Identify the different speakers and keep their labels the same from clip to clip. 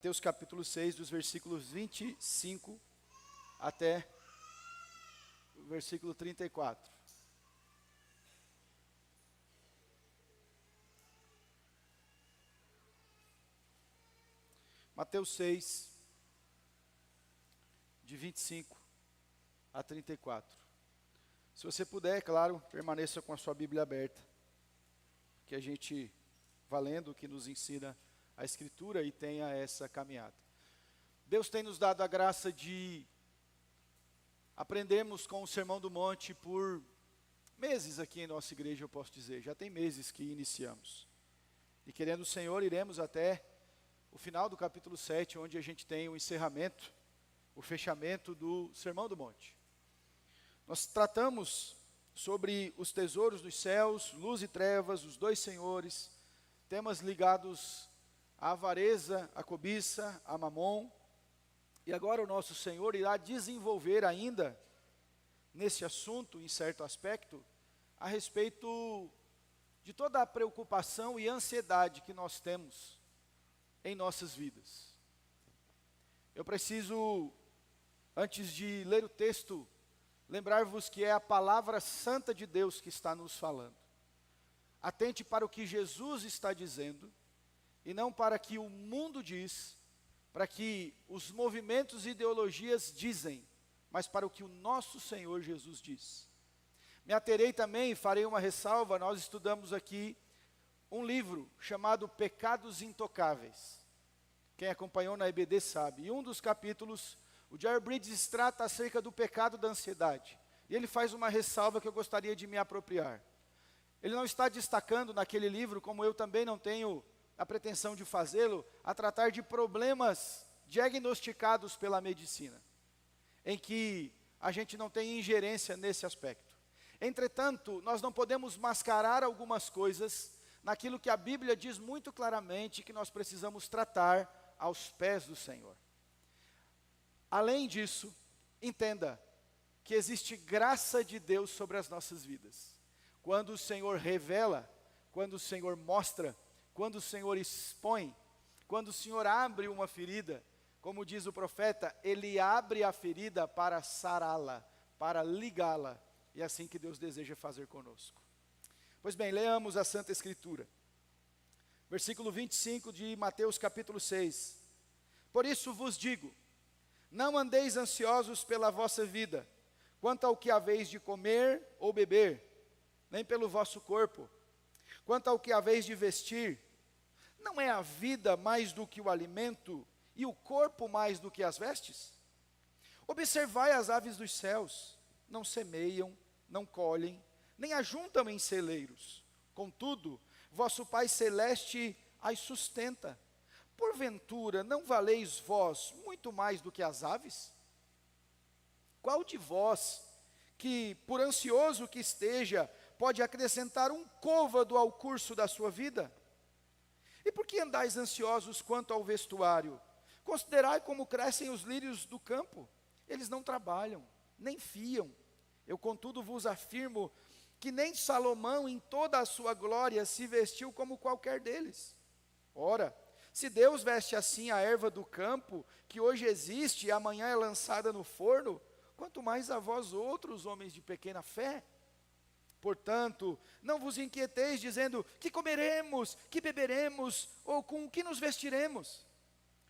Speaker 1: Mateus capítulo 6, dos versículos 25 até o versículo 34. Mateus 6, de 25 a 34. Se você puder, é claro, permaneça com a sua Bíblia aberta, que a gente vá lendo o que nos ensina a Escritura e tenha essa caminhada. Deus tem nos dado a graça de aprendermos com o Sermão do Monte por meses aqui em nossa igreja, eu posso dizer. Já tem meses que iniciamos. E querendo o Senhor, iremos até o final do capítulo 7, onde a gente tem o encerramento, o fechamento do Sermão do Monte. Nós tratamos sobre os tesouros dos céus, luz e trevas, os dois senhores, temas ligados à avareza, à cobiça, a mamon. E agora o nosso Senhor irá desenvolver ainda, nesse assunto, em certo aspecto, a respeito de toda a preocupação e ansiedade que nós temos em nossas vidas. Eu preciso, antes de ler o texto, lembrar-vos que é a palavra santa de Deus que está nos falando. Atente para o que Jesus está dizendo, e não para o que o mundo diz, para que os movimentos e ideologias dizem, mas para o que o nosso Senhor Jesus diz. Me aterei também e farei uma ressalva. Nós estudamos aqui um livro chamado Pecados Intocáveis. Quem acompanhou na EBD sabe. E um dos capítulos, o Jerry Bridges trata acerca do pecado da ansiedade. E ele faz uma ressalva que eu gostaria de me apropriar. Ele não está destacando naquele livro, como eu também não tenho a pretensão de fazê-lo, a tratar de problemas diagnosticados pela medicina, em que a gente não tem ingerência nesse aspecto. Entretanto, nós não podemos mascarar algumas coisas naquilo que a Bíblia diz muito claramente que nós precisamos tratar aos pés do Senhor. Além disso, entenda que existe graça de Deus sobre as nossas vidas. Quando o Senhor revela, quando o Senhor mostra, quando o Senhor expõe, quando o Senhor abre uma ferida, como diz o profeta, Ele abre a ferida para sará-la, para ligá-la. E é assim que Deus deseja fazer conosco. Pois bem, leamos a Santa Escritura. Versículo 25 de Mateus capítulo 6. Por isso vos digo, não andeis ansiosos pela vossa vida, quanto ao que haveis de comer ou beber, nem pelo vosso corpo, quanto ao que haveis de vestir. Não é a vida mais do que o alimento, e o corpo mais do que as vestes? Observai as aves dos céus, não semeiam, não colhem, nem ajuntam em celeiros. Contudo, vosso Pai Celeste as sustenta. Porventura, não valeis vós muito mais do que as aves? Qual de vós, que por ansioso que esteja, pode acrescentar um côvado ao curso da sua vida? E por que andais ansiosos quanto ao vestuário? Considerai como crescem os lírios do campo. Eles não trabalham, nem fiam. Eu, contudo, vos afirmo que nem Salomão, em toda a sua glória, se vestiu como qualquer deles. Ora, se Deus veste assim a erva do campo, que hoje existe e amanhã é lançada no forno, quanto mais a vós outros, homens de pequena fé. Portanto, não vos inquieteis dizendo, que comeremos, que beberemos, ou com que nos vestiremos?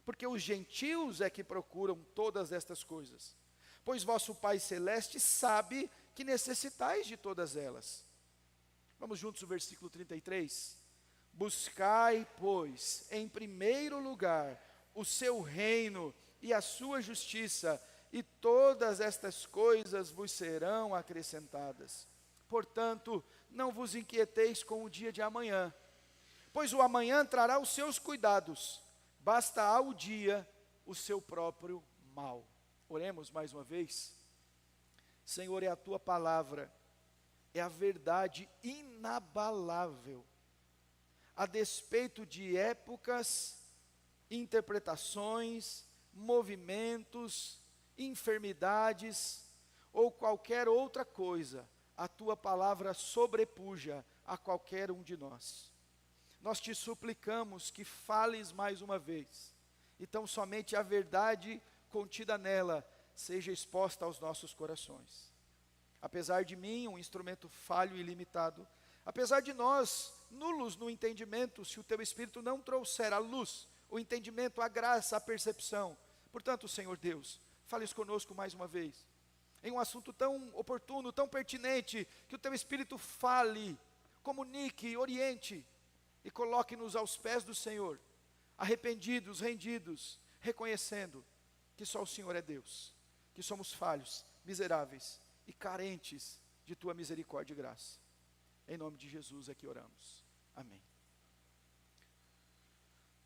Speaker 1: Porque os gentios é que procuram todas estas coisas. Pois vosso Pai Celeste sabe que necessitais de todas elas. Vamos juntos ao versículo 33. Buscai, pois, em primeiro lugar, o seu reino e a sua justiça, e todas estas coisas vos serão acrescentadas. Portanto, não vos inquieteis com o dia de amanhã, pois o amanhã trará os seus cuidados, basta ao dia o seu próprio mal. Oremos mais uma vez. Senhor, é a tua palavra, é a verdade inabalável, a despeito de épocas, interpretações, movimentos, enfermidades ou qualquer outra coisa, a tua palavra sobrepuja a qualquer um de nós. Nós te suplicamos que fales mais uma vez, então somente a verdade contida nela seja exposta aos nossos corações. Apesar de mim, um instrumento falho e limitado, apesar de nós, nulos no entendimento, se o teu Espírito não trouxer a luz, o entendimento, a graça, a percepção. Portanto, Senhor Deus, fales conosco mais uma vez, em um assunto tão oportuno, tão pertinente, que o teu Espírito fale, comunique, oriente, e coloque-nos aos pés do Senhor, arrependidos, rendidos, reconhecendo que só o Senhor é Deus, que somos falhos, miseráveis e carentes de tua misericórdia e graça. Em nome de Jesus é que oramos. Amém.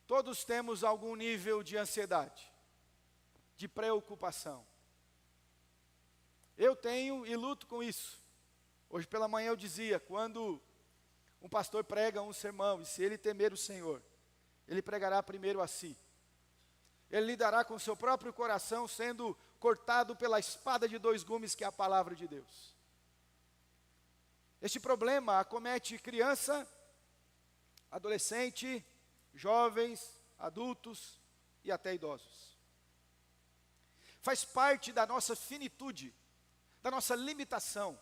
Speaker 1: Todos temos algum nível de ansiedade, de preocupação. Eu tenho e luto com isso. Hoje pela manhã eu dizia, quando um pastor prega um sermão, e se ele temer o Senhor, ele pregará primeiro a si. Ele lidará com o seu próprio coração, sendo cortado pela espada de dois gumes, que é a palavra de Deus. Este problema acomete criança, adolescente, jovens, adultos e até idosos. Faz parte da nossa finitude, da nossa limitação.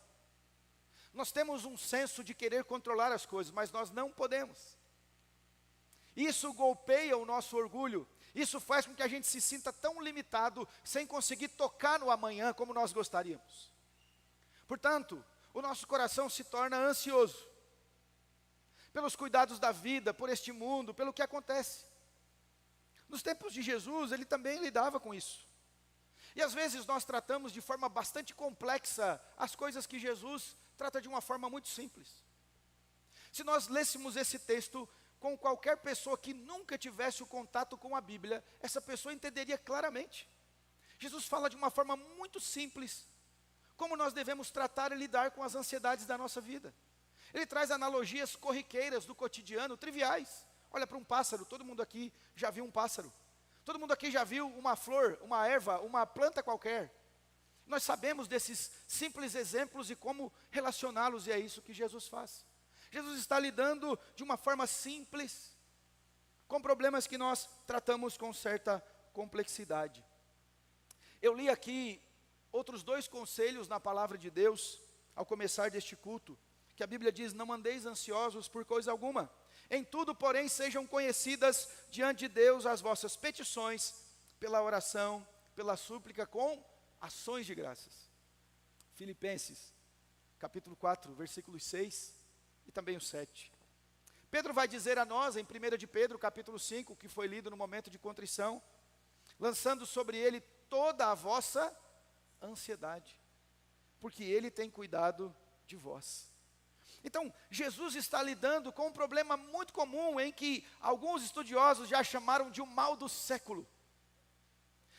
Speaker 1: Nós temos um senso de querer controlar as coisas, mas nós não podemos. Isso golpeia o nosso orgulho. Isso faz com que a gente se sinta tão limitado, sem conseguir tocar no amanhã como nós gostaríamos. Portanto, o nosso coração se torna ansioso, pelos cuidados da vida, por este mundo, pelo que acontece. Nos tempos de Jesus, ele também lidava com isso. E às vezes nós tratamos de forma bastante complexa as coisas que Jesus trata de uma forma muito simples. Se nós lêssemos esse texto com qualquer pessoa que nunca tivesse o contato com a Bíblia, essa pessoa entenderia claramente. Jesus fala de uma forma muito simples, como nós devemos tratar e lidar com as ansiedades da nossa vida. Ele traz analogias corriqueiras do cotidiano, triviais. Olha para um pássaro, todo mundo aqui já viu um pássaro. Todo mundo aqui já viu uma flor, uma erva, uma planta qualquer. Nós sabemos desses simples exemplos e como relacioná-los, e é isso que Jesus faz. Jesus está lidando de uma forma simples, com problemas que nós tratamos com certa complexidade. Eu li aqui outros dois conselhos na palavra de Deus, ao começar deste culto, que a Bíblia diz: não andeis ansiosos por coisa alguma. Em tudo, porém, sejam conhecidas diante de Deus as vossas petições, pela oração, pela súplica, com ações de graças. Filipenses, capítulo 4, versículos 6 e também o 7. Pedro vai dizer a nós, em 1 de Pedro, capítulo 5, que foi lido no momento de contrição, lançando sobre ele toda a vossa ansiedade, porque ele tem cuidado de vós. Então, Jesus está lidando com um problema muito comum, em que alguns estudiosos já chamaram de o mal do século.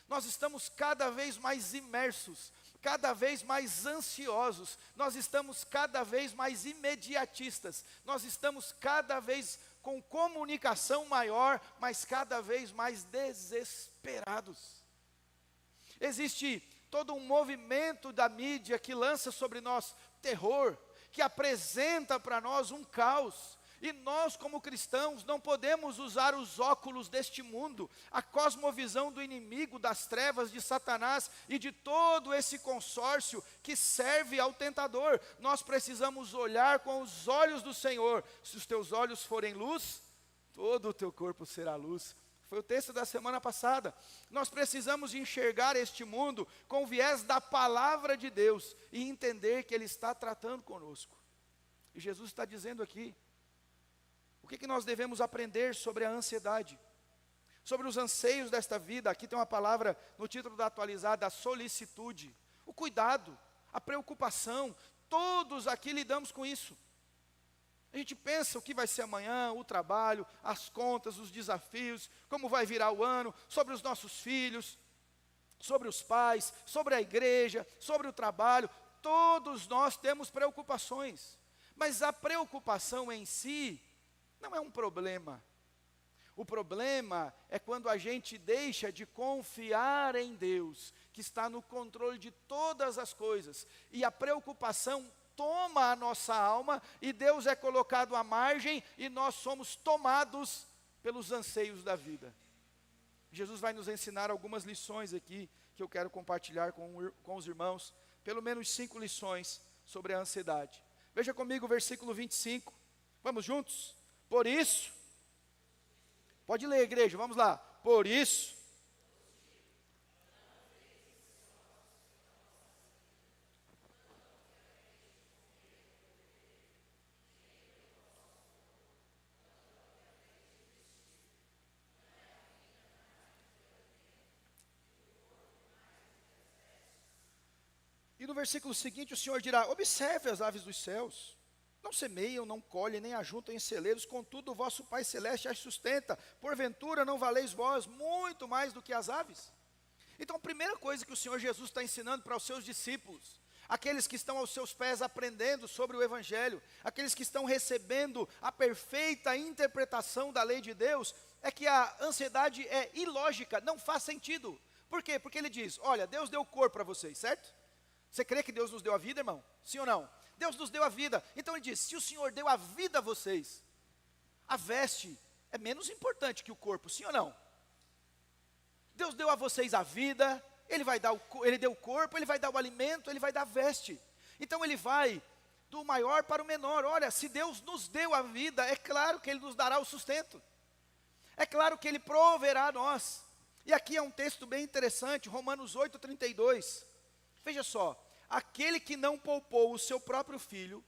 Speaker 1: Nós estamos cada vez mais imersos, cada vez mais ansiosos, nós estamos cada vez mais imediatistas, nós estamos cada vez com comunicação maior, mas cada vez mais desesperados. Existe todo um movimento da mídia que lança sobre nós terror, que apresenta para nós um caos, e nós como cristãos não podemos usar os óculos deste mundo, a cosmovisão do inimigo, das trevas, de Satanás e de todo esse consórcio que serve ao tentador. Nós precisamos olhar com os olhos do Senhor. Se os teus olhos forem luz, todo o teu corpo será luz. Foi o texto da semana passada. Nós precisamos enxergar este mundo com o viés da palavra de Deus e entender que Ele está tratando conosco. E Jesus está dizendo aqui, o que nós devemos aprender sobre a ansiedade, sobre os anseios desta vida. Aqui tem uma palavra no título da atualizada, a solicitude, o cuidado, a preocupação. Todos aqui lidamos com isso. A gente pensa o que vai ser amanhã, o trabalho, as contas, os desafios, como vai virar o ano, sobre os nossos filhos, sobre os pais, sobre a igreja, sobre o trabalho. Todos nós temos preocupações, mas a preocupação em si não é um problema. O problema é quando a gente deixa de confiar em Deus, que está no controle de todas as coisas, e a preocupação toma a nossa alma, e Deus é colocado à margem, e nós somos tomados pelos anseios da vida. Jesus vai nos ensinar algumas lições aqui, que eu quero compartilhar com os irmãos, pelo menos 5 lições sobre a ansiedade. Veja comigo o versículo 25, vamos juntos? Por isso, pode ler, igreja, vamos lá. Por isso, e no versículo seguinte o Senhor dirá: observe as aves dos céus, não semeiam, não colhem, nem ajuntam em celeiros, contudo o vosso Pai Celeste as sustenta, porventura não valeis vós muito mais do que as aves? Então a primeira coisa que o Senhor Jesus está ensinando para os seus discípulos, aqueles que estão aos seus pés aprendendo sobre o Evangelho, aqueles que estão recebendo a perfeita interpretação da lei de Deus, é que a ansiedade é ilógica, não faz sentido. Por quê? Porque ele diz: olha, Deus deu o corpo para vocês, certo? Você crê que Deus nos deu a vida, irmão? Sim ou não? Deus nos deu a vida. Então ele diz: se o Senhor deu a vida a vocês, a veste é menos importante que o corpo, sim ou não? Deus deu a vocês a vida, Ele deu o corpo, Ele vai dar o alimento, Ele vai dar a veste. Então Ele vai do maior para o menor. Olha, se Deus nos deu a vida, é claro que Ele nos dará o sustento. É claro que Ele proverá a nós. E aqui é um texto bem interessante, Romanos 8:32. Veja só: aquele que não poupou o seu próprio filho,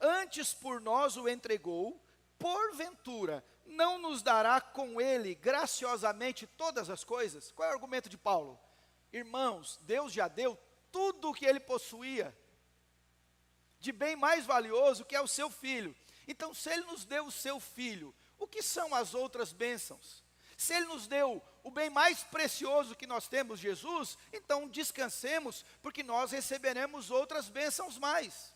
Speaker 1: antes por nós o entregou, porventura não nos dará com ele graciosamente todas as coisas? Qual é o argumento de Paulo? Irmãos, Deus já deu tudo o que ele possuía, de bem mais valioso, que é o seu filho. Então, se ele nos deu o seu filho, o que são as outras bênçãos? Se ele nos deu o bem mais precioso que nós temos, Jesus, então descansemos, porque nós receberemos outras bênçãos mais.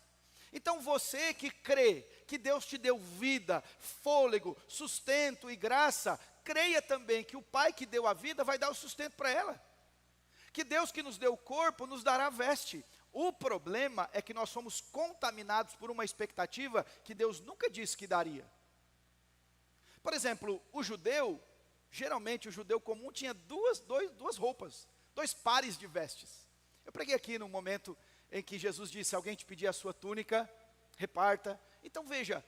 Speaker 1: Então você que crê que Deus te deu vida, fôlego, sustento e graça, creia também que o Pai que deu a vida vai dar o sustento para ela. Que Deus que nos deu o corpo nos dará veste. O problema é que nós somos contaminados por uma expectativa que Deus nunca disse que daria. Por exemplo, geralmente o judeu comum tinha duas roupas, 2 pares de vestes. Eu preguei aqui no momento em que Jesus disse: se alguém te pedir a sua túnica, reparta. Então veja,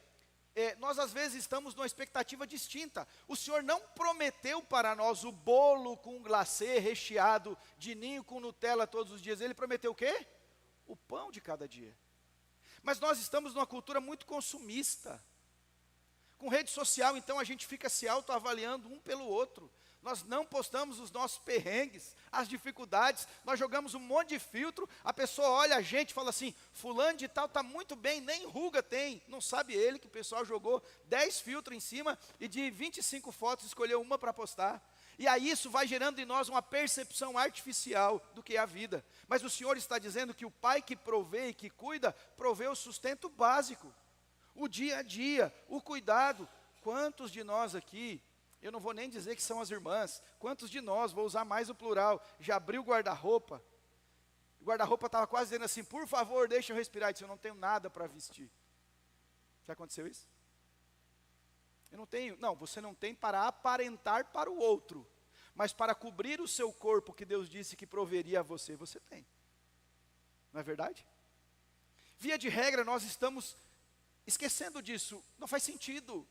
Speaker 1: nós às vezes estamos numa expectativa distinta. O Senhor não prometeu para nós o bolo com glacê recheado de ninho com Nutella todos os dias. Ele prometeu o quê? O pão de cada dia. Mas nós estamos numa cultura muito consumista. Com rede social, então, a gente fica se autoavaliando um pelo outro. Nós não postamos os nossos perrengues, as dificuldades, nós jogamos um monte de filtro, a pessoa olha a gente e fala assim: fulano de tal está muito bem, nem ruga tem. Não sabe ele que o pessoal jogou 10 filtros em cima e de 25 fotos escolheu uma para postar. E aí isso vai gerando em nós uma percepção artificial do que é a vida. Mas o Senhor está dizendo que o Pai que provê e que cuida, provê o sustento básico. O dia a dia, o cuidado. Quantos de nós aqui, eu não vou nem dizer que são as irmãs, quantos de nós, vou usar mais o plural, já abriu o guarda-roupa, o guarda-roupa estava quase dizendo assim: por favor, deixa eu respirar, eu disse: eu não tenho nada para vestir. Já aconteceu isso? Eu não tenho. Não, você não tem para aparentar para o outro, mas para cobrir o seu corpo que Deus disse que proveria a você, você tem. Não é verdade? Via de regra, nós estamos esquecendo disso. Não faz sentido.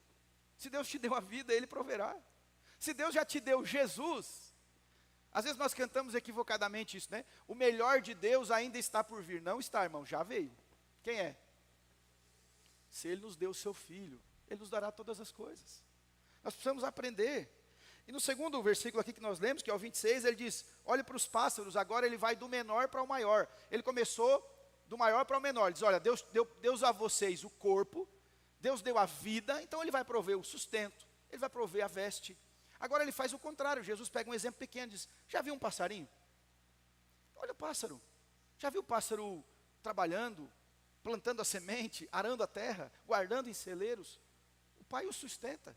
Speaker 1: Se Deus te deu a vida, Ele proverá. Se Deus já te deu Jesus, às vezes nós cantamos equivocadamente isso, né? O melhor de Deus ainda está por vir. Não está, irmão, já veio. Quem é? Se Ele nos deu o seu Filho, Ele nos dará todas as coisas. Nós precisamos aprender. E no segundo versículo aqui que nós lemos, que é o 26, ele diz: olhe para os pássaros, agora ele vai do menor para o maior. Ele começou do maior para o menor. Ele diz: olha, Deus a vocês o corpo, Deus deu a vida, então Ele vai prover o sustento, Ele vai prover a veste. Agora Ele faz o contrário. Jesus pega um exemplo pequeno e diz: já viu um passarinho? Olha o pássaro. Já viu o pássaro trabalhando, plantando a semente, arando a terra, guardando em celeiros? O Pai o sustenta.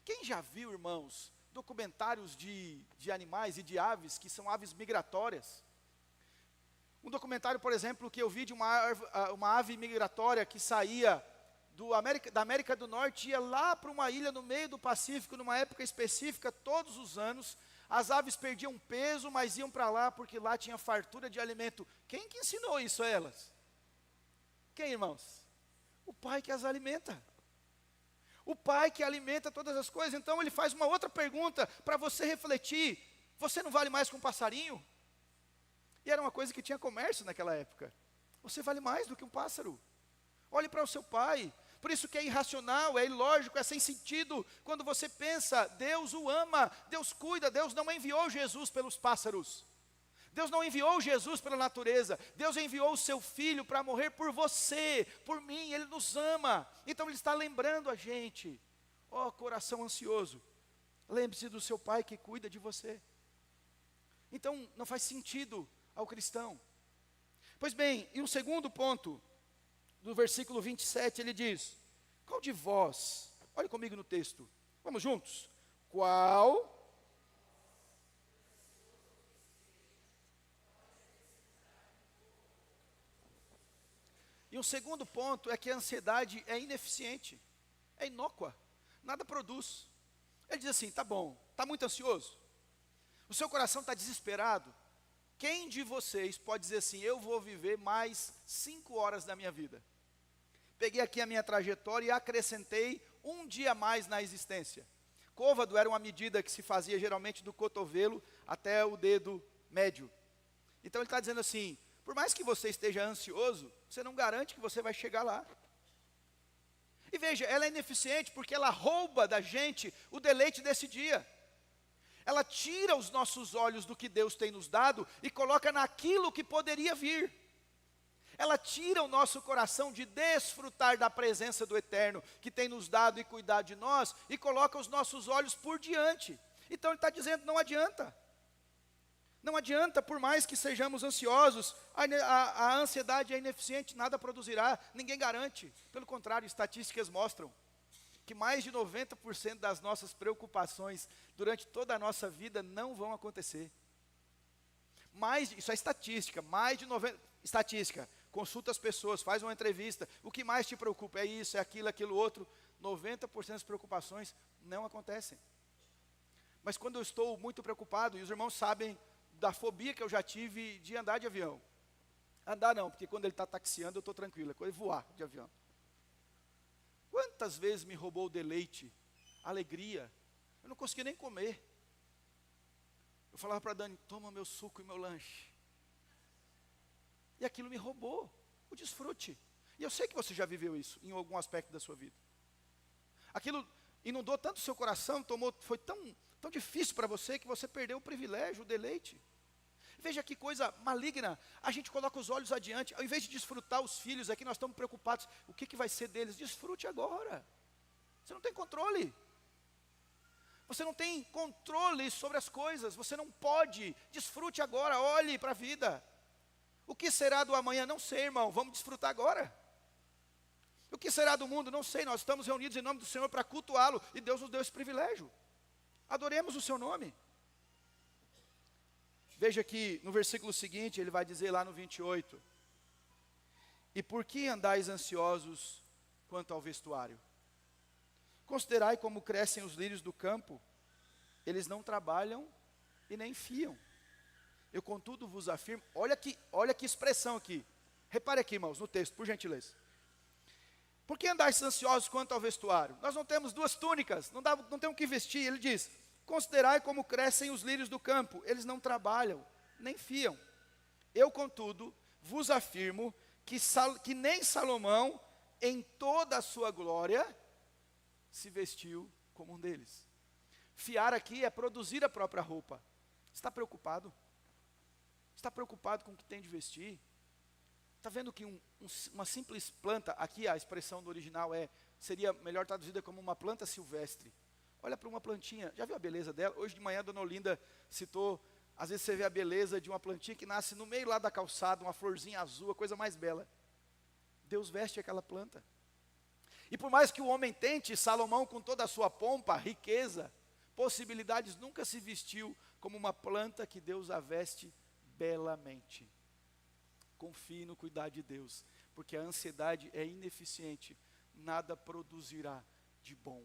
Speaker 1: Quem já viu, irmãos, documentários de animais e de aves, que são aves migratórias? Um documentário, por exemplo, que eu vi de uma ave migratória que saía da América do Norte, ia lá para uma ilha no meio do Pacífico, numa época específica, todos os anos. As aves perdiam peso, mas iam para lá porque lá tinha fartura de alimento. Quem que ensinou isso a elas? Quem, irmãos? O Pai que as alimenta. O Pai que alimenta todas as coisas. Então ele faz uma outra pergunta para você refletir. Você não vale mais que um passarinho? E era uma coisa que tinha comércio naquela época. Você vale mais do que um pássaro. Olhe para o seu Pai. Por isso que é irracional, é ilógico, é sem sentido. Quando você pensa, Deus o ama, Deus cuida, Deus não enviou Jesus pelos pássaros. Deus não enviou Jesus pela natureza. Deus enviou o seu Filho para morrer por você, por mim. Ele nos ama. Então Ele está lembrando a gente. Ó, coração ansioso, lembre-se do seu Pai que cuida de você. Então não faz sentido ao cristão. Pois bem, e o segundo ponto, do versículo 27, ele diz: qual de vós, olhe comigo no texto, vamos juntos, qual e o segundo ponto é que a ansiedade é ineficiente, é inócua, nada produz. Ele diz assim: tá bom, está muito ansioso, o seu coração está desesperado. Quem de vocês pode dizer assim: eu vou viver mais 5 horas da minha vida? Peguei aqui a minha trajetória e acrescentei um dia a mais na existência. Côvado era uma medida que se fazia geralmente do cotovelo até o dedo médio. Então ele está dizendo assim: por mais que você esteja ansioso, você não garante que você vai chegar lá. E veja, ela é ineficiente porque ela rouba da gente o deleite desse dia. Ela tira os nossos olhos do que Deus tem nos dado e coloca naquilo que poderia vir. Ela tira o nosso coração de desfrutar da presença do Eterno, que tem nos dado e cuidado de nós, e coloca os nossos olhos por diante. Então ele está dizendo: não adianta. Não adianta, por mais que sejamos ansiosos, a ansiedade é ineficiente, nada produzirá, ninguém garante. Pelo contrário, estatísticas mostram que mais de 90% das nossas preocupações durante toda a nossa vida não vão acontecer. Isso é estatística, mais de 90%, estatística, consulta as pessoas, faz uma entrevista, o que mais te preocupa? É isso, é aquilo, aquilo outro. 90% das preocupações não acontecem. Mas quando eu estou muito preocupado, e os irmãos sabem da fobia que eu já tive de andar de avião. Andar não, porque quando ele está taxiando eu estou tranquilo, é coisa de voar de avião. Quantas vezes me roubou o deleite, a alegria, eu não conseguia nem comer. Eu falava para a Dani: toma meu suco e meu lanche. E aquilo me roubou o desfrute. E eu sei que você já viveu isso em algum aspecto da sua vida. Aquilo inundou tanto o seu coração, foi tão difícil para você que você perdeu o privilégio, o deleite. Veja que coisa maligna, a gente coloca os olhos adiante, ao invés de desfrutar os filhos, aqui nós estamos preocupados, o que vai ser deles? Desfrute agora. Você não tem controle. Você não tem controle sobre as coisas, você não pode. Desfrute agora, olhe para a vida. O que será do amanhã? Não sei, irmão, vamos desfrutar agora. O que será do mundo? Não sei, nós estamos reunidos em nome do Senhor para cultuá-lo, e Deus nos deu esse privilégio. Adoremos o seu nome. Veja que no versículo seguinte, ele vai dizer lá no 28, e por que andais ansiosos quanto ao vestuário? Considerai como crescem os lírios do campo, eles não trabalham e nem fiam. Eu contudo vos afirmo, olha que expressão aqui, repare aqui, irmãos, no texto, por gentileza. Por que andais ansiosos quanto ao vestuário? Nós não temos 2 túnicas, não temos o que vestir. Ele diz: considerai como crescem os lírios do campo, eles não trabalham, nem fiam. Eu, contudo, vos afirmo que nem Salomão, em toda a sua glória, se vestiu como um deles. Fiar aqui é produzir a própria roupa. Está preocupado? Está preocupado com o que tem de vestir? Está vendo que uma simples planta, aqui a expressão do original seria melhor traduzida como uma planta silvestre. Olha para uma plantinha, já viu a beleza dela? Hoje de manhã a dona Olinda citou, às vezes você vê a beleza de uma plantinha que nasce no meio lá da calçada, uma florzinha azul, a coisa mais bela. Deus veste aquela planta. E por mais que o homem tente, Salomão com toda a sua pompa, riqueza, possibilidades, nunca se vestiu como uma planta que Deus a veste belamente. Confie no cuidado de Deus, porque a ansiedade é ineficiente, nada produzirá de bom.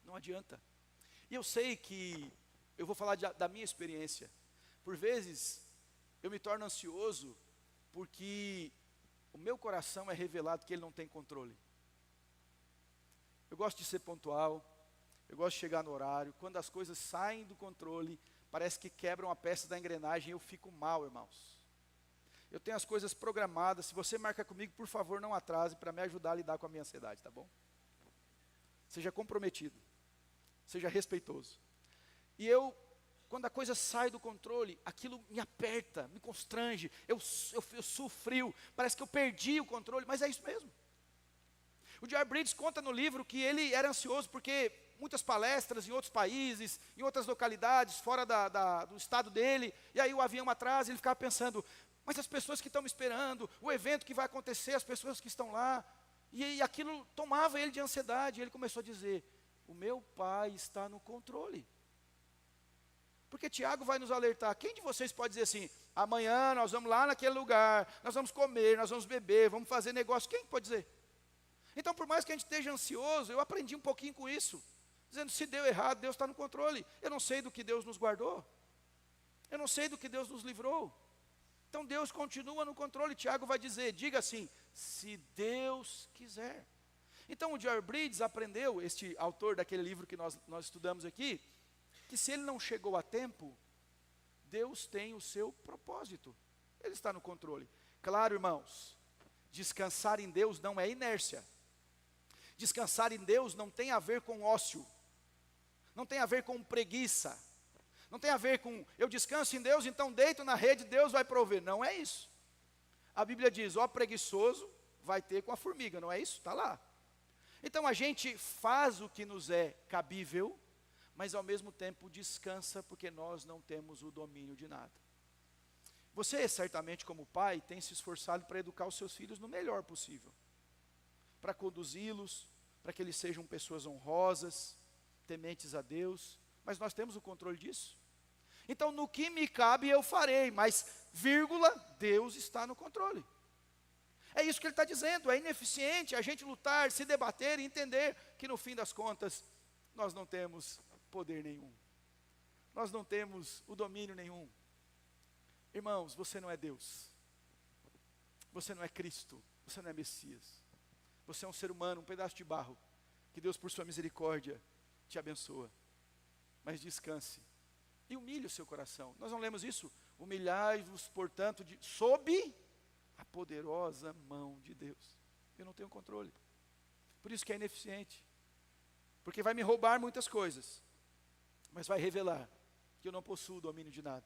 Speaker 1: Não adianta. E eu sei que eu vou falar da minha experiência. Por vezes, eu me torno ansioso porque o meu coração é revelado que ele não tem controle. Eu gosto de ser pontual, eu gosto de chegar no horário. Quando as coisas saem do controle, parece que quebram a peça da engrenagem e eu fico mal, irmãos. Eu tenho as coisas programadas. Se você marca comigo, por favor, não atrase para me ajudar a lidar com a minha ansiedade, tá bom? Seja comprometido, seja respeitoso. E quando a coisa sai do controle, aquilo me aperta, me constrange, eu suo frio, parece que eu perdi o controle, mas é isso mesmo. O J.R. Bridges conta no livro que ele era ansioso porque muitas palestras em outros países, em outras localidades, fora do estado dele, e aí o avião atrasa, ele ficava pensando, mas as pessoas que estão me esperando, o evento que vai acontecer, as pessoas que estão lá, e aquilo tomava ele de ansiedade, e ele começou a dizer, o meu pai está no controle. Porque Tiago vai nos alertar, quem de vocês pode dizer assim, amanhã nós vamos lá naquele lugar, nós vamos comer, nós vamos beber, vamos fazer negócio, quem pode dizer? Então, por mais que a gente esteja ansioso, eu aprendi um pouquinho com isso, dizendo, se deu errado, Deus está no controle, eu não sei do que Deus nos guardou, eu não sei do que Deus nos livrou, então Deus continua no controle. Tiago vai dizer, diga assim, se Deus quiser. Então o J.R. Bridges aprendeu, este autor daquele livro que nós estudamos aqui, que se ele não chegou a tempo, Deus tem o seu propósito, ele está no controle. Claro, irmãos, descansar em Deus não é inércia, descansar em Deus não tem a ver com ócio, não tem a ver com preguiça, não tem a ver com, eu descanso em Deus, então deito na rede, Deus vai prover, não é isso. A Bíblia diz, ó preguiçoso, vai ter com a formiga, não é isso? Está lá. Então a gente faz o que nos é cabível, mas ao mesmo tempo descansa, porque nós não temos o domínio de nada. Você, certamente como pai, tem se esforçado para educar os seus filhos no melhor possível, para conduzi-los, para que eles sejam pessoas honrosas, tementes a Deus, mas nós temos o controle disso. Então, no que me cabe eu farei, mas, vírgula, Deus está no controle. É isso que ele está dizendo, é ineficiente a gente lutar, se debater e entender que no fim das contas, nós não temos poder nenhum. Nós não temos o domínio nenhum. Irmãos, você não é Deus. Você não é Cristo, você não é Messias. Você é um ser humano, um pedaço de barro, que Deus por sua misericórdia te abençoa. Mas descanse e humilhe o seu coração. Nós não lemos isso? Humilhai-vos, portanto, sob a poderosa mão de Deus. Eu não tenho controle. Por isso que é ineficiente. Porque vai me roubar muitas coisas, mas vai revelar que eu não possuo domínio de nada.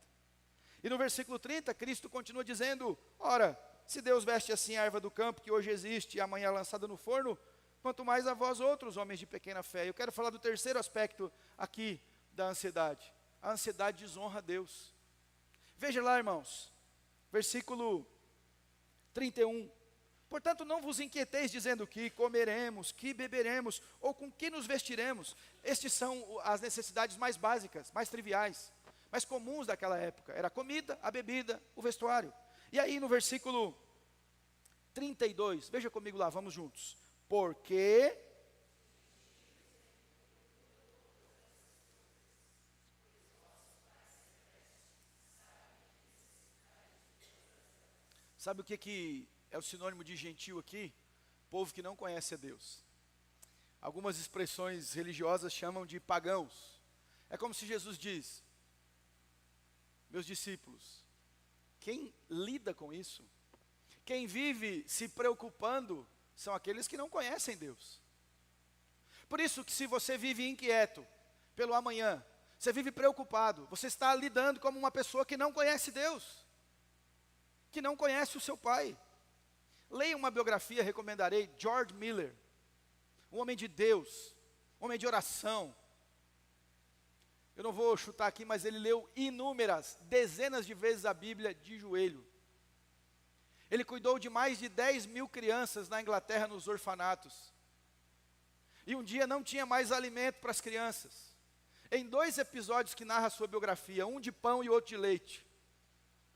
Speaker 1: E no versículo 30, Cristo continua dizendo, ora, se Deus veste assim a erva do campo, que hoje existe e amanhã é lançada no forno, quanto mais a vós outros, homens de pequena fé. Eu quero falar do terceiro aspecto aqui da ansiedade. A ansiedade desonra a Deus. Veja lá, irmãos, versículo 31. Portanto, não vos inquieteis dizendo que comeremos, que beberemos, ou com que nos vestiremos. Estes são as necessidades mais básicas, mais triviais, mais comuns daquela época. Era a comida, a bebida, o vestuário. E aí no versículo 32, veja comigo lá, vamos juntos. Porque sabe o que é o sinônimo de gentil aqui? Povo que não conhece a Deus. Algumas expressões religiosas chamam de pagãos. É como se Jesus diz, meus discípulos, quem lida com isso, quem vive se preocupando, são aqueles que não conhecem Deus. Por isso que se você vive inquieto pelo amanhã, você vive preocupado, você está lidando como uma pessoa que não conhece Deus, que não conhece o seu Pai. Leia uma biografia, recomendarei, George Miller, um homem de Deus, um homem de oração. Eu não vou chutar aqui, mas ele leu dezenas de vezes a Bíblia de joelho. Ele cuidou de mais de 10 mil crianças na Inglaterra, nos orfanatos. E um dia não tinha mais alimento para as crianças. Em 2 episódios que narra a sua biografia, um de pão e outro de leite.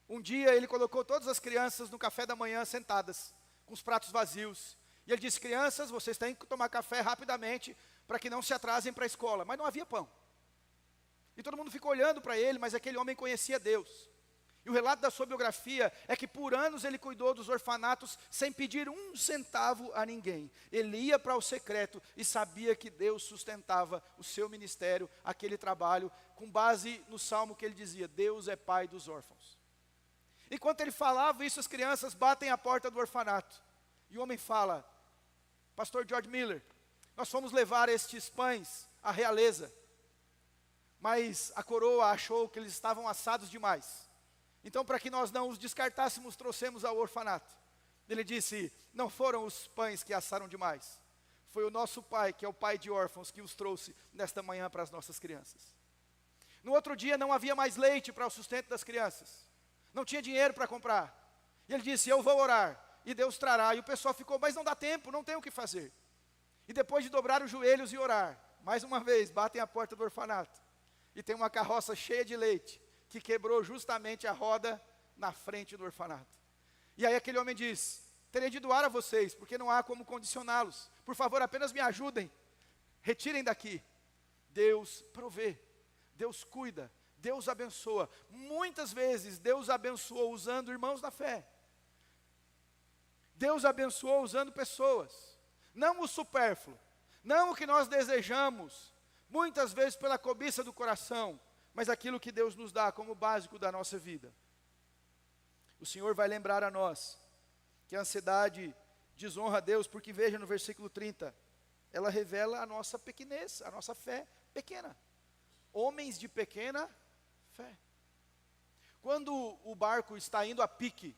Speaker 1: Um dia ele colocou todas as crianças no café da manhã sentadas, com os pratos vazios. E ele disse, crianças, vocês têm que tomar café rapidamente, para que não se atrasem para a escola. Mas não havia pão. E todo mundo ficou olhando para ele, mas aquele homem conhecia Deus. E o relato da sua biografia é que por anos ele cuidou dos orfanatos sem pedir um centavo a ninguém. Ele ia para o secreto e sabia que Deus sustentava o seu ministério, aquele trabalho, com base no salmo que ele dizia: Deus é pai dos órfãos. Enquanto ele falava isso, as crianças batem à porta do orfanato. E o homem fala: Pastor George Miller, nós fomos levar estes pães à realeza, mas a coroa achou que eles estavam assados demais. Então, para que nós não os descartássemos, trouxemos ao orfanato. Ele disse: não foram os pães que assaram demais. Foi o nosso pai, que é o pai de órfãos, que os trouxe nesta manhã para as nossas crianças. No outro dia não havia mais leite para o sustento das crianças. Não tinha dinheiro para comprar. E ele disse: eu vou orar, e Deus trará. E o pessoal ficou: mas não dá tempo, não tem o que fazer. E depois de dobrar os joelhos e orar, mais uma vez, batem a porta do orfanato. E tem uma carroça cheia de leite, que quebrou justamente a roda na frente do orfanato. E aí aquele homem diz: terei de doar a vocês, porque não há como condicioná-los. Por favor, apenas me ajudem. Retirem daqui. Deus provê, Deus cuida, Deus abençoa. Muitas vezes Deus abençoou usando irmãos da fé. Deus abençoou usando pessoas. Não o supérfluo, não o que nós desejamos, muitas vezes pela cobiça do coração, mas aquilo que Deus nos dá como básico da nossa vida. O Senhor vai lembrar a nós que a ansiedade desonra a Deus, porque veja no versículo 30, ela revela a nossa pequenez, a nossa fé pequena. Homens de pequena fé. Quando o barco está indo a pique,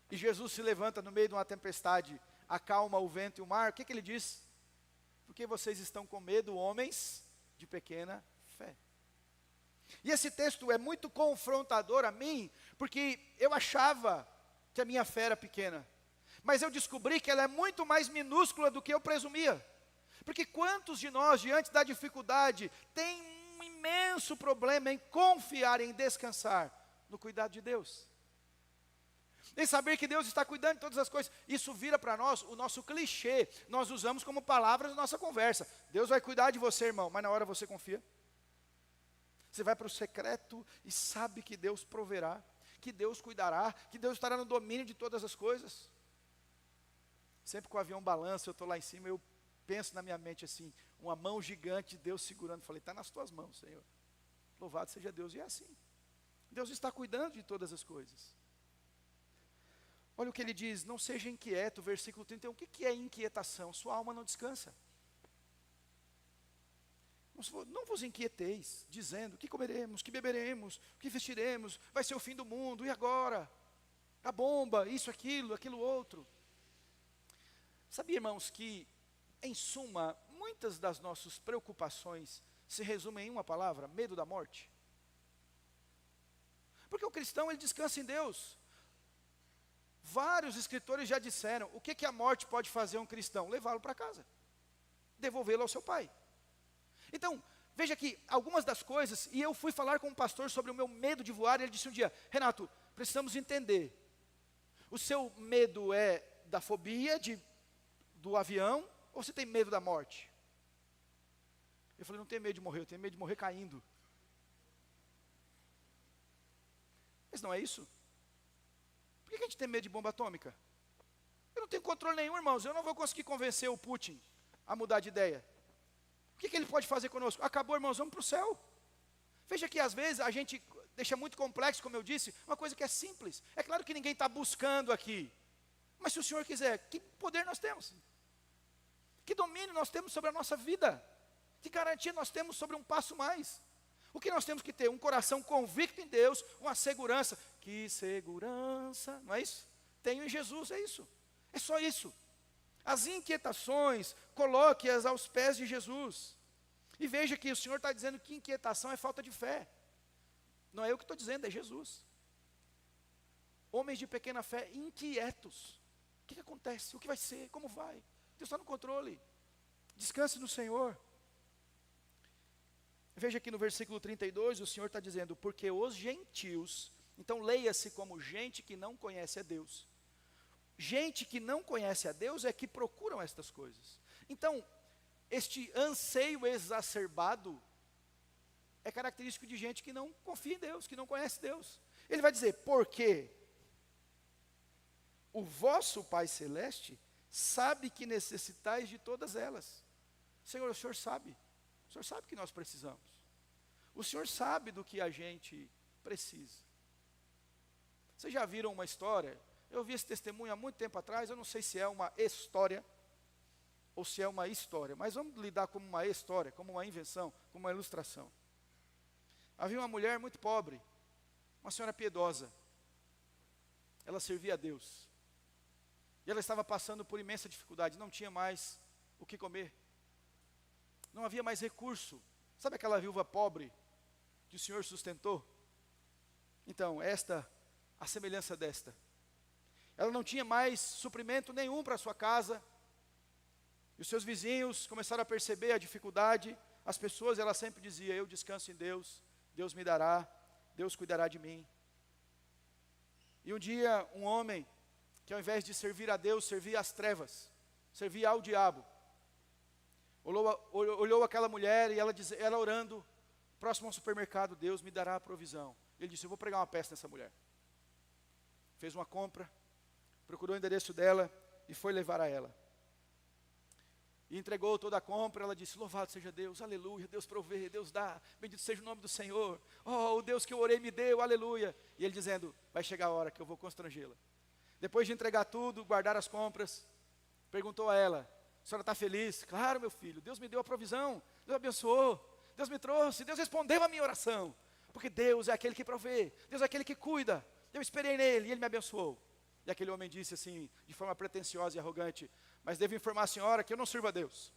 Speaker 1: e Jesus se levanta no meio de uma tempestade, acalma o vento e o mar, o que ele diz? Porque vocês estão com medo, homens de pequena fé. E esse texto é muito confrontador a mim, porque eu achava que a minha fé era pequena, mas eu descobri que ela é muito mais minúscula do que eu presumia. Porque quantos de nós, diante da dificuldade, tem um imenso problema em confiar, em descansar no cuidado de Deus, em saber que Deus está cuidando de todas as coisas. Isso vira para nós o nosso clichê, nós usamos como palavras na nossa conversa: Deus vai cuidar de você, irmão, mas na hora você confia. Você vai para o secreto e sabe que Deus proverá, que Deus cuidará, que Deus estará no domínio de todas as coisas. Sempre que o avião balança, eu estou lá em cima, eu penso na minha mente assim, uma mão gigante, Deus segurando. Falei: está nas tuas mãos, Senhor. Louvado seja Deus. E é assim. Deus está cuidando de todas as coisas. Olha o que ele diz: não seja inquieto, versículo 31. O que é inquietação? Sua alma não descansa. Não vos inquieteis, dizendo: o que comeremos, o que beberemos, o que vestiremos, vai ser o fim do mundo, e agora? A bomba, isso, aquilo outro. Sabia, irmãos, que, em suma, muitas das nossas preocupações se resumem em uma palavra: medo da morte. Porque o cristão, ele descansa em Deus. Vários escritores já disseram: o que a morte pode fazer a um cristão? Levá-lo para casa, devolvê-lo ao seu pai. Então, veja que algumas das coisas, e eu fui falar com um pastor sobre o meu medo de voar, e ele disse um dia: Renato, precisamos entender, o seu medo é da fobia do avião, ou você tem medo da morte? Eu falei: não tenho medo de morrer, eu tenho medo de morrer caindo. Mas não é isso? Por que a gente tem medo de bomba atômica? Eu não tenho controle nenhum, irmãos, eu não vou conseguir convencer o Putin a mudar de ideia. O que ele pode fazer conosco? Acabou, irmãos, vamos para o céu. Veja que às vezes a gente deixa muito complexo, como eu disse, uma coisa que é simples. É claro que ninguém está buscando aqui, mas se o Senhor quiser, que poder nós temos? Que domínio nós temos sobre a nossa vida? Que garantia nós temos sobre um passo mais? O que nós temos que ter? Um coração convicto em Deus, uma segurança. Que segurança, não é isso? Tenho em Jesus, é isso. É só isso. As inquietações, coloque-as aos pés de Jesus. E veja que o Senhor está dizendo que inquietação é falta de fé. Não é eu que estou dizendo, é Jesus. Homens de pequena fé inquietos. O que acontece? O que vai ser? Como vai? Deus está no controle. Descanse no Senhor. Veja aqui no versículo 32, o Senhor está dizendo: porque os gentios, então leia-se como gente que não conhece a Deus. Gente que não conhece a Deus é que procuram estas coisas. Então, este anseio exacerbado é característico de gente que não confia em Deus, que não conhece Deus. Ele vai dizer, porque o vosso Pai Celeste sabe que necessitais de todas elas. Senhor, o Senhor sabe que nós precisamos. O Senhor sabe do que a gente precisa. Vocês já viram uma história? Eu vi esse testemunho há muito tempo atrás, eu não sei se é uma história ou se é uma história, mas vamos lidar como uma história, como uma invenção, como uma ilustração. Havia uma mulher muito pobre, uma senhora piedosa. Ela servia a Deus. E ela estava passando por imensa dificuldade, não tinha mais o que comer. Não havia mais recurso. Sabe aquela viúva pobre que o Senhor sustentou? Então, a semelhança desta. Ela não tinha mais suprimento nenhum para sua casa. E os seus vizinhos começaram a perceber a dificuldade. As pessoas, ela sempre dizia, eu descanso em Deus, Deus me dará, Deus cuidará de mim. E um dia, um homem, que ao invés de servir a Deus, servia às trevas, servia ao diabo, olhou aquela mulher e ela orando, próximo ao supermercado, Deus me dará a provisão. Ele disse, eu vou pregar uma peça nessa mulher. Fez uma compra, procurou o endereço dela e foi levar a ela. E entregou toda a compra, ela disse, louvado seja Deus, aleluia, Deus provê, Deus dá, bendito seja o nome do Senhor, oh, o Deus que eu orei me deu, aleluia. E ele dizendo, vai chegar a hora que eu vou constrangê-la. Depois de entregar tudo, guardar as compras, perguntou a ela, a senhora está feliz? Claro, meu filho, Deus me deu a provisão, Deus abençoou, Deus me trouxe, Deus respondeu a minha oração, porque Deus é aquele que provê, Deus é aquele que cuida, eu esperei nele e ele me abençoou. E aquele homem disse assim, de forma pretensiosa e arrogante, mas devo informar a senhora que eu não sirvo a Deus,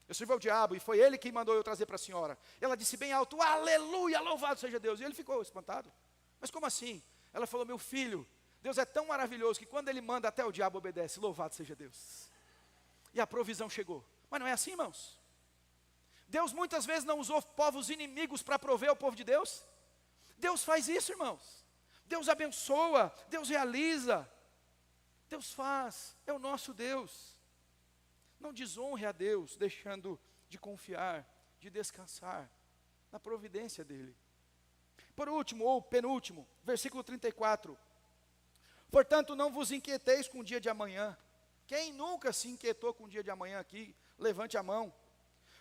Speaker 1: eu sirvo ao diabo, e foi ele quem mandou eu trazer para a senhora. Ela disse bem alto, aleluia, louvado seja Deus. E ele ficou espantado, mas como assim? Ela falou, meu filho, Deus é tão maravilhoso que quando Ele manda até o diabo obedece, louvado seja Deus. E a provisão chegou. Mas não é assim, irmãos? Deus muitas vezes não usou povos inimigos para prover ao povo de Deus. Deus faz isso, irmãos. Deus abençoa, Deus realiza. Deus faz, é o nosso Deus. Não desonre a Deus, deixando de confiar, de descansar na providência dEle. Por último, ou penúltimo, versículo 34. Portanto, não vos inquieteis com o dia de amanhã. Quem nunca se inquietou com o dia de amanhã aqui, levante a mão.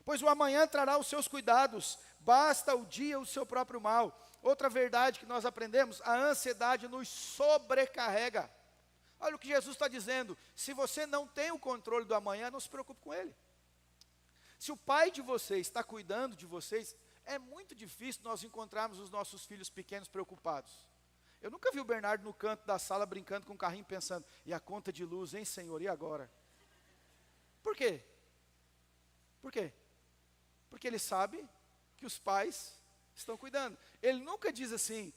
Speaker 1: Pois o amanhã trará os seus cuidados, basta o dia o seu próprio mal. Outra verdade que nós aprendemos, a ansiedade nos sobrecarrega. Olha o que Jesus está dizendo, se você não tem o controle do amanhã, não se preocupe com ele. Se o pai de vocês está cuidando de vocês, é muito difícil nós encontrarmos os nossos filhos pequenos preocupados. Eu nunca vi o Bernardo no canto da sala brincando com o carrinho pensando, e a conta de luz, hein, Senhor, e agora? Por quê? Por quê? Porque ele sabe que os pais estão cuidando. Ele nunca diz assim,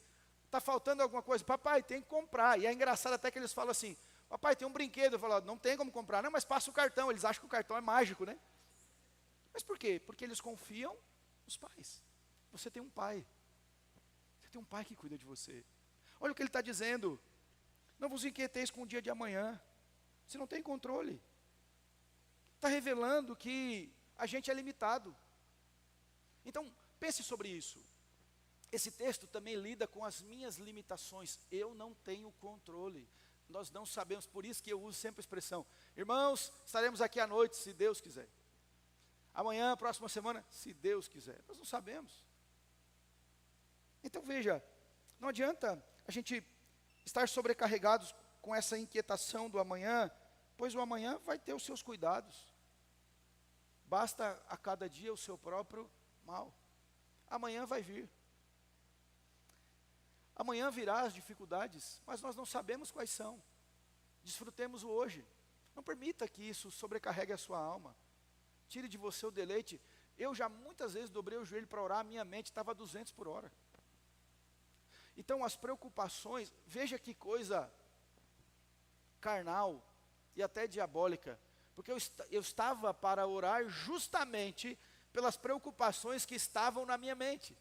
Speaker 1: está faltando alguma coisa, papai, tem que comprar. E é engraçado até que eles falam assim, papai, tem um brinquedo. Eu falo, não tem como comprar. Não, mas passa o cartão. Eles acham que o cartão é mágico, né? Mas por quê? Porque eles confiam nos pais. Você tem um pai. Você tem um pai que cuida de você. Olha o que ele está dizendo. Não vos inquieteis com o dia de amanhã. Você não tem controle. Está revelando que a gente é limitado. Então, pense sobre isso. Esse texto também lida com as minhas limitações. Eu não tenho controle. Nós não sabemos, por isso que eu uso sempre a expressão, irmãos, estaremos aqui à noite, se Deus quiser. Amanhã, próxima semana, se Deus quiser. Nós não sabemos. Então veja, não adianta a gente estar sobrecarregados com essa inquietação do amanhã, pois o amanhã vai ter os seus cuidados. Basta a cada dia o seu próprio mal. Amanhã vai vir. Amanhã virá as dificuldades, mas nós não sabemos quais são. Desfrutemos o hoje. Não permita que isso sobrecarregue a sua alma. Tire de você o deleite. Eu já muitas vezes dobrei o joelho para orar, a minha mente estava a 200 por hora. Então as preocupações, veja que coisa carnal e até diabólica. Porque eu estava para orar justamente pelas preocupações que estavam na minha mente.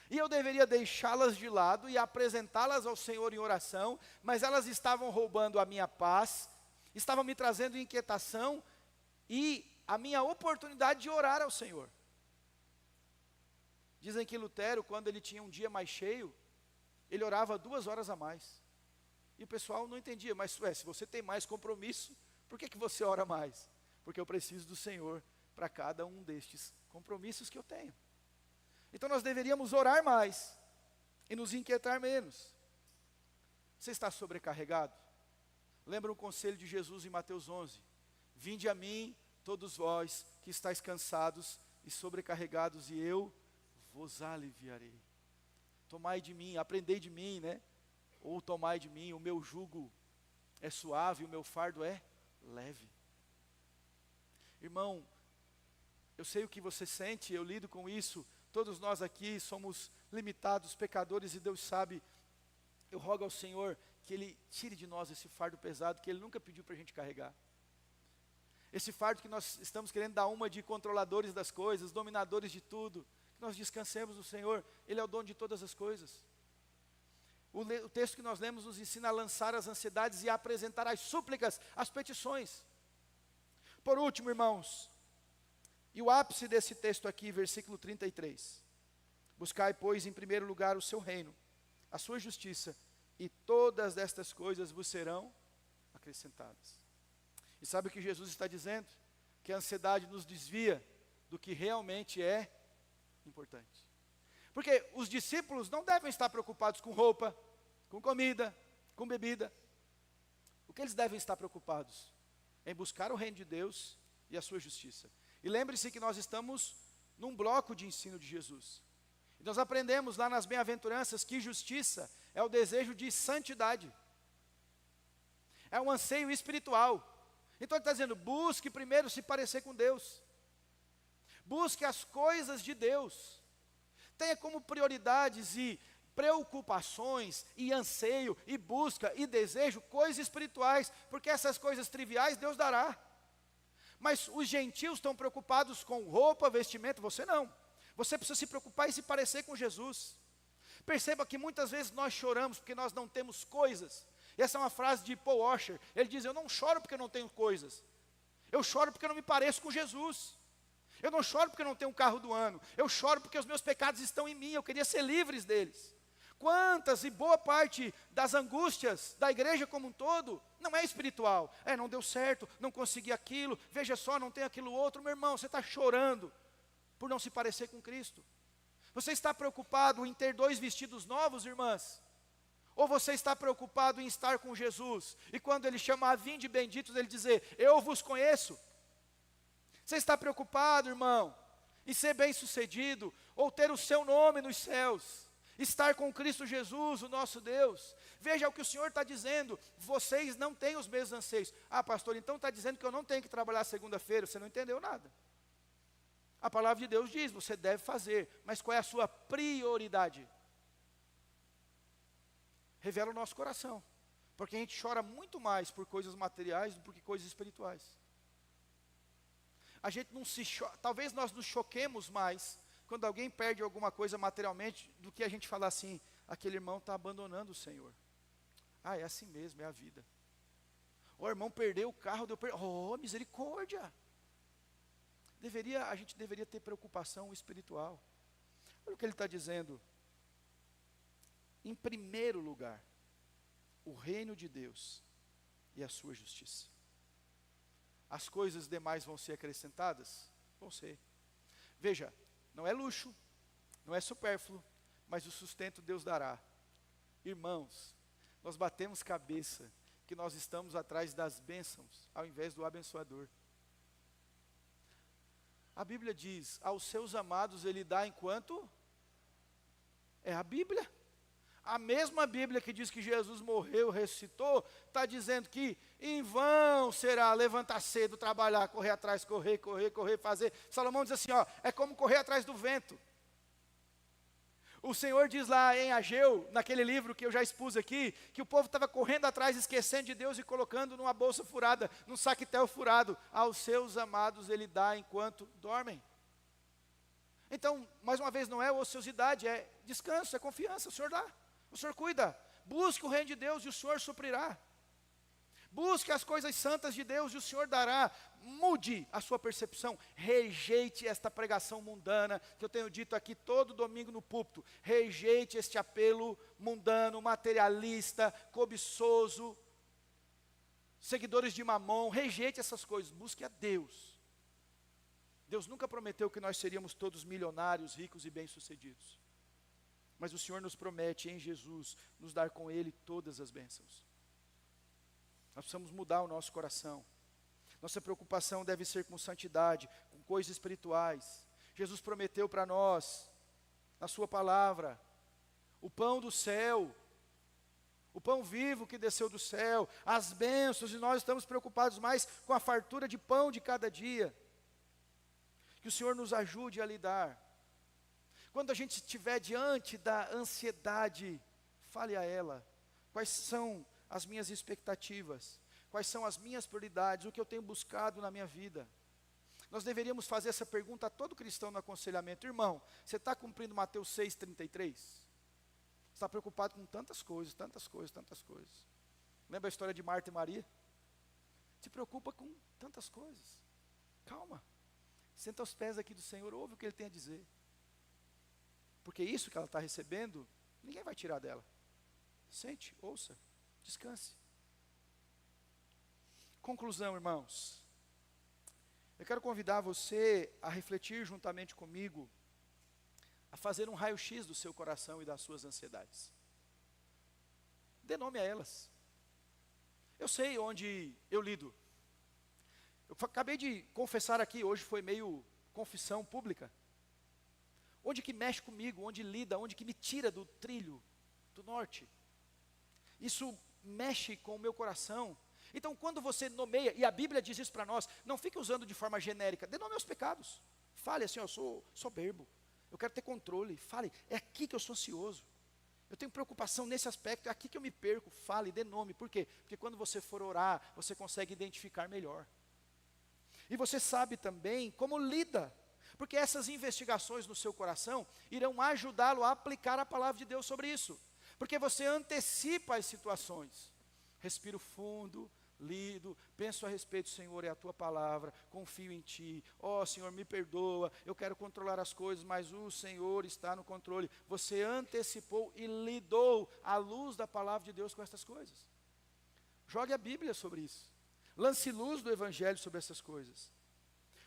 Speaker 1: E eu deveria deixá-las de lado e apresentá-las ao Senhor em oração, mas elas estavam roubando a minha paz, estavam me trazendo inquietação e a minha oportunidade de orar ao Senhor. Dizem que Lutero, quando ele tinha um dia mais cheio, ele orava 2 horas a mais. E o pessoal não entendia, mas se você tem mais compromisso, por que você ora mais? Porque eu preciso do Senhor para cada um destes compromissos que eu tenho. Então nós deveríamos orar mais e nos inquietar menos. Você está sobrecarregado? Lembra o conselho de Jesus em Mateus 11? Vinde a mim, todos vós que estáis cansados e sobrecarregados, e eu vos aliviarei. Tomai de mim, aprendei de mim, né? Ou tomai de mim, o meu jugo é suave, o meu fardo é leve. Irmão, eu sei o que você sente, eu lido com isso. Todos nós aqui somos limitados, pecadores, e Deus sabe. Eu rogo ao Senhor que Ele tire de nós esse fardo pesado que Ele nunca pediu para a gente carregar. Esse fardo que nós estamos querendo dar uma de controladores das coisas, dominadores de tudo. Que nós descansemos no Senhor, Ele é o dono de todas as coisas. O texto que nós lemos nos ensina a lançar as ansiedades e a apresentar as súplicas, as petições. Por último, irmãos, e o ápice desse texto aqui, versículo 33. Buscai, pois, em primeiro lugar o seu reino, a sua justiça, e todas estas coisas vos serão acrescentadas. E sabe o que Jesus está dizendo? Que a ansiedade nos desvia do que realmente é importante. Porque os discípulos não devem estar preocupados com roupa, com comida, com bebida. O que eles devem estar preocupados? Em buscar o reino de Deus e a sua justiça. E lembre-se que nós estamos num bloco de ensino de Jesus. E nós aprendemos lá nas bem-aventuranças que justiça é o desejo de santidade. É um anseio espiritual. Então ele está dizendo, busque primeiro se parecer com Deus. Busque as coisas de Deus. Tenha como prioridades e preocupações, e anseio, e busca, e desejo, coisas espirituais, porque essas coisas triviais Deus dará. Mas os gentios estão preocupados com roupa, vestimento, você não. Você precisa se preocupar e se parecer com Jesus. Perceba que muitas vezes nós choramos porque nós não temos coisas. E essa é uma frase de Paul Washer. Ele diz, eu não choro porque eu não tenho coisas. Eu choro porque eu não me pareço com Jesus. Eu não choro porque eu não tenho um carro do ano. Eu choro porque os meus pecados estão em mim. Eu queria ser livre deles. Quantas e boa parte das angústias da igreja como um todo não é espiritual. Não deu certo, não consegui aquilo, veja só, não tem aquilo outro. Meu irmão, você está chorando por não se parecer com Cristo. Você está preocupado em ter 2 vestidos novos, irmãs? Ou você está preocupado em estar com Jesus? E quando Ele chamar, vinde benditos, Ele dizer, eu vos conheço. Você está preocupado, irmão, em ser bem-sucedido, ou ter o seu nome nos céus? Estar com Cristo Jesus, o nosso Deus. Veja o que o Senhor está dizendo, vocês não têm os mesmos anseios. Ah, pastor, então está dizendo que eu não tenho que trabalhar segunda-feira, você não entendeu nada. A palavra de Deus diz, você deve fazer, mas qual é a sua prioridade? Revela o nosso coração, porque a gente chora muito mais por coisas materiais do que coisas espirituais. A gente não se talvez nós nos choquemos mais quando alguém perde alguma coisa materialmente, do que a gente falar assim, aquele irmão está abandonando o Senhor. É assim mesmo, é a vida. O irmão perdeu o carro, misericórdia. A gente deveria ter preocupação espiritual. Olha o que ele está dizendo. Em primeiro lugar, o reino de Deus e a sua justiça. As coisas demais vão ser acrescentadas? Vão ser. Veja, não é luxo, não é supérfluo, mas o sustento Deus dará. Irmãos, nós batemos cabeça que nós estamos atrás das bênçãos, ao invés do abençoador. A Bíblia diz, aos seus amados Ele dá enquanto... É a Bíblia. A mesma Bíblia que diz que Jesus morreu, ressuscitou, está dizendo que em vão será levantar cedo, trabalhar, correr atrás, correr, fazer. Salomão diz assim, é como correr atrás do vento. O Senhor diz lá em Ageu, naquele livro que eu já expus aqui, que o povo estava correndo atrás, esquecendo de Deus e colocando numa bolsa furada, num saquetel furado. Aos seus amados Ele dá enquanto dormem. Então, mais uma vez, não é ociosidade, é descanso, é confiança, o Senhor dá. O Senhor cuida, busque o reino de Deus e o Senhor suprirá. Busque as coisas santas de Deus e o Senhor dará. Mude a sua percepção. Rejeite esta pregação mundana que eu tenho dito aqui todo domingo no púlpito. Rejeite este apelo mundano, materialista, cobiçoso, seguidores de Mamon. Rejeite essas coisas. Busque a Deus. Deus nunca prometeu que nós seríamos todos milionários, ricos e bem-sucedidos. Mas o Senhor nos promete em Jesus nos dar com Ele todas as bênçãos. Nós precisamos mudar o nosso coração. Nossa preocupação deve ser com santidade, com coisas espirituais. Jesus prometeu para nós, na sua palavra, o pão do céu, o pão vivo que desceu do céu, as bênçãos, e nós estamos preocupados mais com a fartura de pão de cada dia. Que o Senhor nos ajude a lidar. Quando a gente estiver diante da ansiedade, fale a ela, quais são as minhas expectativas, quais são as minhas prioridades, o que eu tenho buscado na minha vida. Nós deveríamos fazer essa pergunta a todo cristão no aconselhamento. Irmão, você está cumprindo Mateus 6,33? Você está preocupado com tantas coisas, tantas coisas, tantas coisas. Lembra a história de Marta e Maria? Se preocupa com tantas coisas. Calma. Senta aos pés aqui do Senhor, ouve o que Ele tem a dizer. Porque isso que ela está recebendo, ninguém vai tirar dela. Sente, ouça, descanse. Conclusão, irmãos. Eu quero convidar você a refletir juntamente comigo, a fazer um raio-x do seu coração e das suas ansiedades. Dê nome a elas. Eu sei onde eu lido. Eu acabei de confessar aqui, hoje foi meio confissão pública. Onde que mexe comigo, onde lida, onde que me tira do trilho, do norte. Isso mexe com o meu coração. Então quando você nomeia, e a Bíblia diz isso para nós, não fique usando de forma genérica, dê nome aos pecados. Fale assim, eu sou soberbo, eu quero ter controle. Fale, é aqui que eu sou ansioso. Eu tenho preocupação nesse aspecto, é aqui que eu me perco. Fale, dê nome. Por quê? Porque quando você for orar, você consegue identificar melhor. E você sabe também como lida. Porque essas investigações no seu coração irão ajudá-lo a aplicar a palavra de Deus sobre isso. Porque você antecipa as situações. Respiro fundo, lido, penso a respeito, Senhor, é a Tua palavra, confio em Ti. Ó, Senhor, me perdoa, eu quero controlar as coisas, mas o Senhor está no controle. Você antecipou e lidou à luz da palavra de Deus com essas coisas. Jogue a Bíblia sobre isso. Lance luz do Evangelho sobre essas coisas.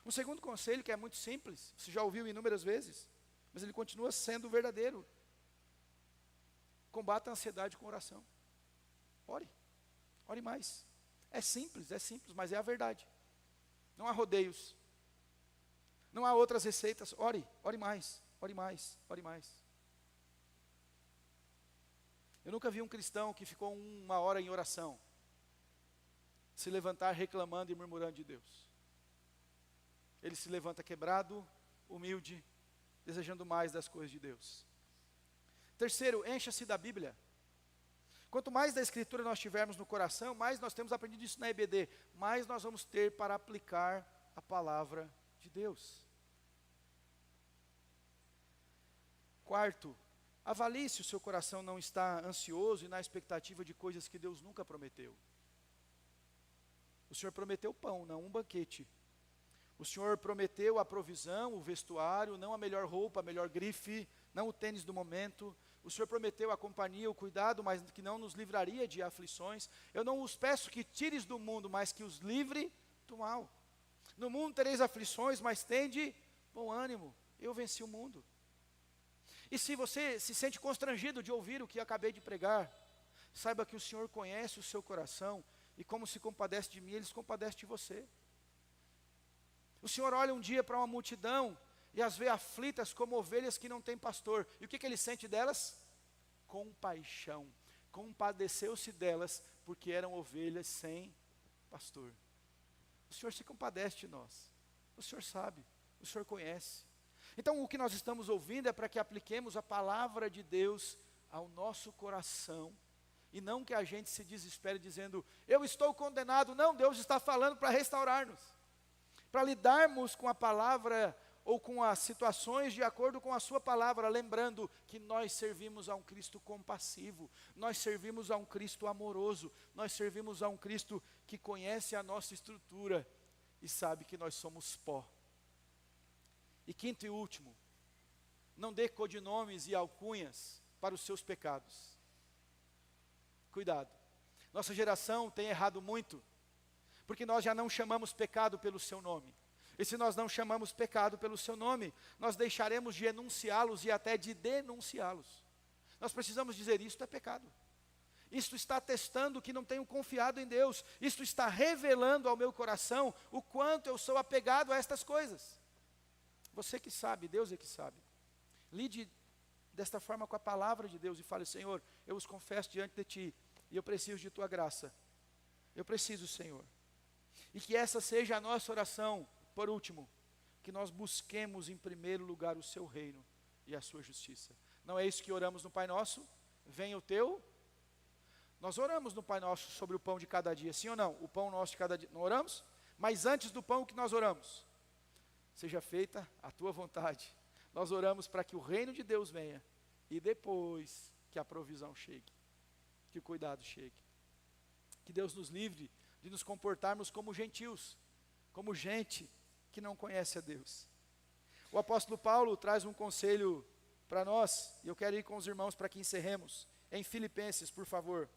Speaker 1: Um segundo conselho que é muito simples, você já ouviu inúmeras vezes, mas ele continua sendo verdadeiro. Combata a ansiedade com oração. Ore, ore mais. É simples, mas é a verdade. Não há rodeios. Não há outras receitas. Ore, ore mais, ore mais, ore mais. Eu nunca vi um cristão que ficou 1 hora em oração se levantar reclamando e murmurando de Deus. Ele se levanta quebrado, humilde, desejando mais das coisas de Deus. Terceiro, encha-se da Bíblia. Quanto mais da Escritura nós tivermos no coração, mais nós temos aprendido isso na EBD, mais nós vamos ter para aplicar a palavra de Deus. Quarto, avalie se o seu coração não está ansioso e na expectativa de coisas que Deus nunca prometeu. O Senhor prometeu pão, não um banquete. O Senhor prometeu a provisão, o vestuário, não a melhor roupa, a melhor grife, não o tênis do momento. O Senhor prometeu a companhia, o cuidado, mas que não nos livraria de aflições. Eu não os peço que tires do mundo, mas que os livre do mal. No mundo tereis aflições, mas tende bom ânimo. Eu venci o mundo. E se você se sente constrangido de ouvir o que acabei de pregar, saiba que o Senhor conhece o seu coração e como se compadece de mim, Ele se compadece de você. O Senhor olha um dia para uma multidão e as vê aflitas como ovelhas que não têm pastor. E o que Ele sente delas? Compaixão. Compadeceu-se delas porque eram ovelhas sem pastor. O Senhor se compadece de nós. O Senhor sabe, o Senhor conhece. Então o que nós estamos ouvindo é para que apliquemos a palavra de Deus ao nosso coração. E não que a gente se desespere dizendo, eu estou condenado. Não, Deus está falando para restaurar-nos. Para lidarmos com a palavra ou com as situações de acordo com a sua palavra, lembrando que nós servimos a um Cristo compassivo, nós servimos a um Cristo amoroso, nós servimos a um Cristo que conhece a nossa estrutura e sabe que nós somos pó. E quinto e último, não dê codinomes e alcunhas para os seus pecados. Cuidado. Nossa geração tem errado muito, porque nós já não chamamos pecado pelo seu nome. E se nós não chamamos pecado pelo seu nome, nós deixaremos de enunciá-los e até de denunciá-los. Nós precisamos dizer, isto é pecado. Isto está atestando que não tenho confiado em Deus. Isto está revelando ao meu coração o quanto eu sou apegado a estas coisas. Você que sabe, Deus é que sabe. Lide desta forma com a palavra de Deus e fale, Senhor, eu os confesso diante de Ti, e eu preciso de Tua graça. Eu preciso, Senhor. E que essa seja a nossa oração. Por último, que nós busquemos em primeiro lugar o seu reino e a sua justiça. Não é isso que oramos no Pai Nosso? Venha o teu. Nós oramos no Pai Nosso sobre o pão de cada dia, sim ou não? O pão nosso de cada dia, não oramos? Mas antes do pão, o que nós oramos? Seja feita a tua vontade. Nós oramos para que o reino de Deus venha e depois que a provisão chegue, que o cuidado chegue. Que Deus nos livre de nos comportarmos como gentios, como gente que não conhece a Deus. O apóstolo Paulo traz um conselho para nós, e eu quero ir com os irmãos para que encerremos. Em Filipenses, por favor,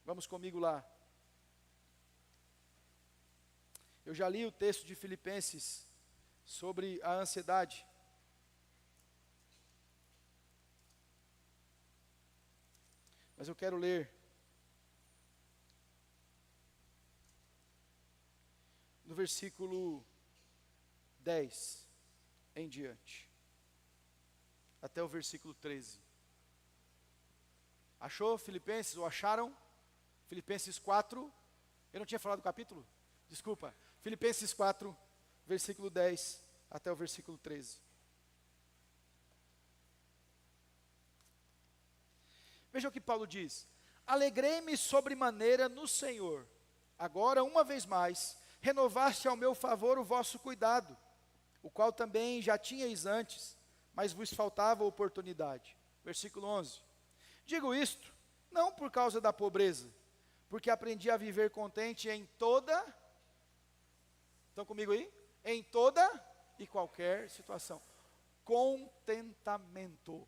Speaker 1: vamos comigo lá. Eu já li o texto de Filipenses sobre a ansiedade. Mas eu quero ler no versículo 10 em diante, até o versículo 13. Achou Filipenses, ou acharam? Filipenses 4, eu não tinha falado do capítulo? Desculpa, Filipenses 4, versículo 10 até o versículo 13. Veja o que Paulo diz: alegrei-me sobremaneira no Senhor, agora uma vez mais, renovaste ao meu favor o vosso cuidado, o qual também já tinhais antes, mas vos faltava oportunidade. Versículo 11. Digo isto, não por causa da pobreza, porque aprendi a viver contente em toda, estão comigo aí? Em toda e qualquer situação. Contentamento.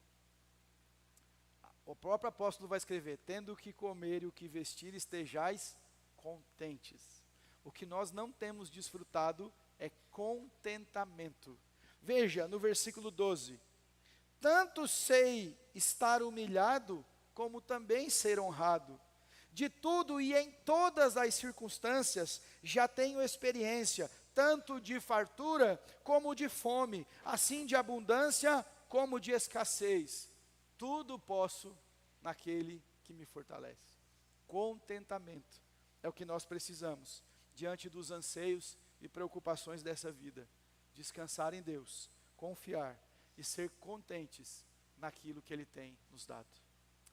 Speaker 1: O próprio apóstolo vai escrever, tendo o que comer e o que vestir, estejais contentes. O que nós não temos desfrutado é contentamento. Veja no versículo 12: tanto sei estar humilhado, como também ser honrado. De tudo e em todas as circunstâncias já tenho experiência, tanto de fartura como de fome, assim de abundância como de escassez. Tudo posso naquele que me fortalece. Contentamento é o que nós precisamos diante dos anseios e preocupações dessa vida. Descansar em Deus, confiar e ser contentes naquilo que Ele tem nos dado.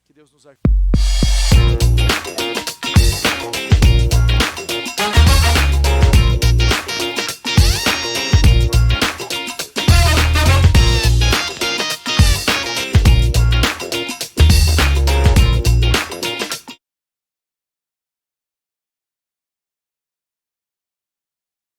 Speaker 1: Que Deus nos ajude.